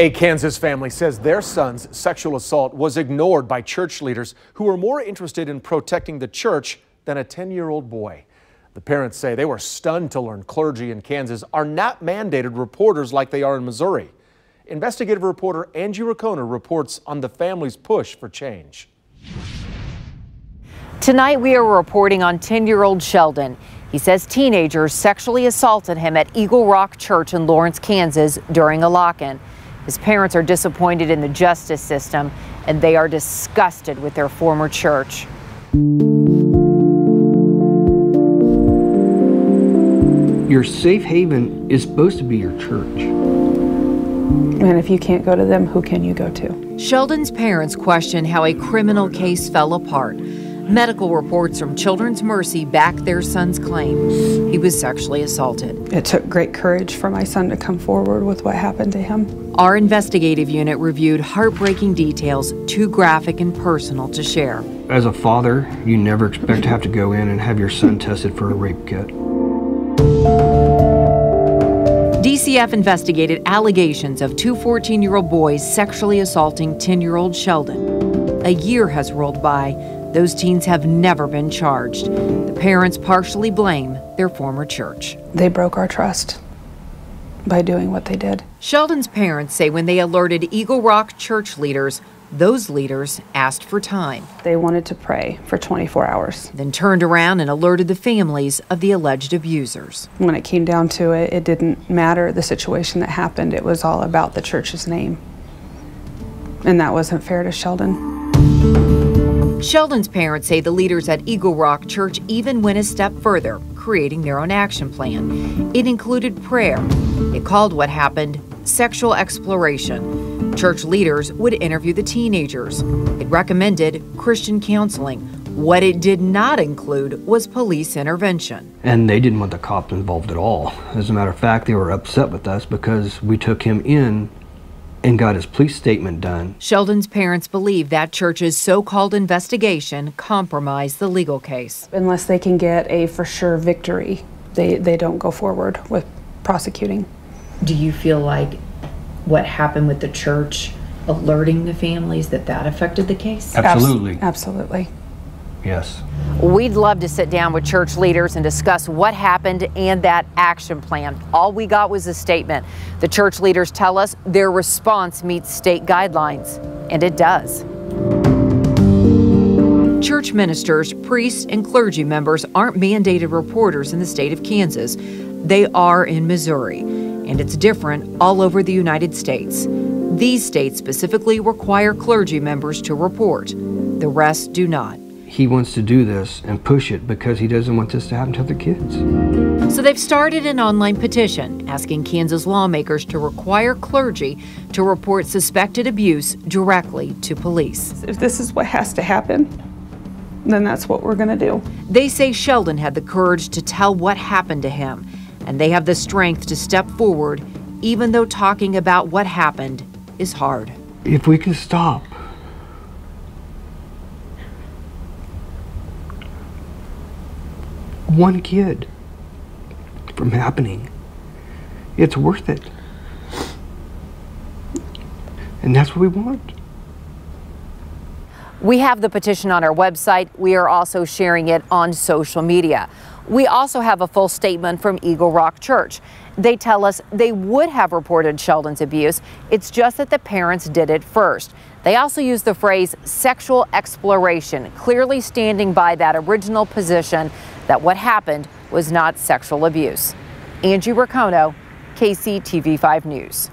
A Kansas family says their son's sexual assault was ignored by church leaders who were more interested in protecting the church than a 10-year-old boy. The parents say they were stunned to learn clergy in Kansas are not mandated reporters like they are in Missouri. Investigative reporter Angie Racona reports on the family's push for change. Tonight we are reporting on 10-year-old Sheldon. He says teenagers sexually assaulted him at Eagle Rock Church in Lawrence, Kansas during a lock-in. His parents are disappointed in the justice system, and they are disgusted with their former church. Your safe haven is supposed to be your church. And if you can't go to them, who can you go to? Sheldon's parents question how a criminal case fell apart. Medical reports from Children's Mercy back their son's claim he was sexually assaulted. It took great courage for my son to come forward with what happened to him. Our investigative unit reviewed heartbreaking details, too graphic and personal to share. As a father, you never expect to have to go in and have your son tested for a rape kit. DCF investigated allegations of two 14-year-old boys sexually assaulting 10-year-old Sheldon. A year has rolled by. Those teens have never been charged. The parents partially blame their former church. They broke our trust by doing what they did. Sheldon's parents say when they alerted Eagle Rock church leaders, those leaders asked for time. They wanted to pray for 24 hours. Then turned around and alerted the families of the alleged abusers. When it came down to it, it didn't matter the situation that happened. It was all about the church's name. And that wasn't fair to Sheldon. Sheldon's parents say the leaders at Eagle Rock Church even went a step further, creating their own action plan. It included prayer. It called what happened sexual exploration. Church leaders would interview the teenagers. It recommended Christian counseling. What it did not include was police intervention. And they didn't want the cops involved at all. As a matter of fact, they were upset with us because we took him in and got his police statement done. Sheldon's parents believe that church's so-called investigation compromised the legal case. Unless they can get a for sure victory, they don't go forward with prosecuting. Do you feel like what happened with the church alerting the families that affected the case? Absolutely. Absolutely. Yes. We'd love to sit down with church leaders and discuss what happened and that action plan. All we got was a statement. The church leaders tell us their response meets state guidelines, and it does. Church ministers, priests, and clergy members aren't mandated reporters in the state of Kansas. They are in Missouri, and it's different all over the United States. These states specifically require clergy members to report. The rest do not. He wants to do this and push it because he doesn't want this to happen to other kids. So they've started an online petition asking Kansas lawmakers to require clergy to report suspected abuse directly to police. If this is what has to happen, then that's what we're going to do. They say Sheldon had the courage to tell what happened to him, and they have the strength to step forward, even though talking about what happened is hard. If we can stop one kid from happening, it's worth it. And that's what we want. We have the petition on our website. We are also sharing it on social media. We also have a full statement from Eagle Rock Church. They tell us they would have reported Sheldon's abuse. It's just that the parents did it first. They also use the phrase sexual exploration, clearly standing by that original position that what happened was not sexual abuse. Angie Racona, KCTV5 News.